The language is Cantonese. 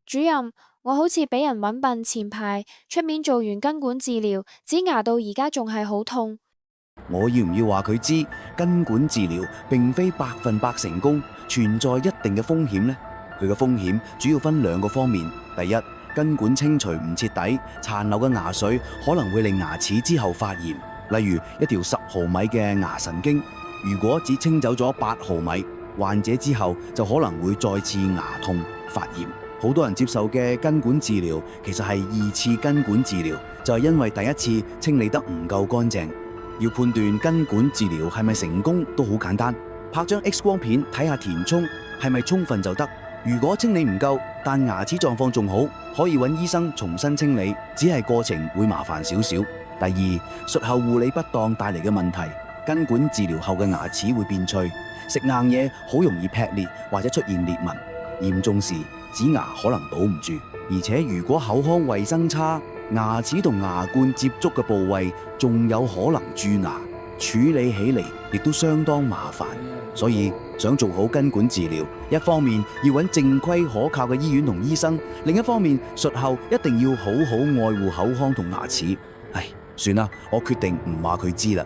主任，我好似俾人搵笨，前排出面做完根管治療，指牙到而家仲係好痛。我要唔要話佢知根管治療並非100%成功，存在一定嘅風險呢？佢嘅風險主要分2個方面。第一，根管清除唔徹底，殘留嘅牙髓可能會令牙齒之後發炎。例如一條10毫米嘅牙神經，如果只清走咗8毫米，患者之後就可能會再次牙痛發炎。好多人接受嘅根管治療其實係2次根管治療，就係因為第一次清理得唔夠乾淨。要判斷根管治療係咪成功都好簡單，拍張 X 光片睇下填充係咪充分就得。如果清理唔夠，但牙齒狀況仲好，可以揾醫生重新清理，只係過程會麻煩少少。第二，術後護理不當帶嚟嘅問題，根管治療後嘅牙齒會變脆，食硬嘢好容易劈裂或者出現裂紋，嚴重時指牙可能保唔住。而且如果口腔衛生差，牙齒同牙冠接觸嘅部位仲有可能蛀牙，處理起嚟亦都相當麻煩。所以想做好根管治療，一方面要揾正規可靠嘅醫院同醫生，另一方面術後一定要好好愛護口腔同牙齒。唉，算啦，我決定唔話佢知啦。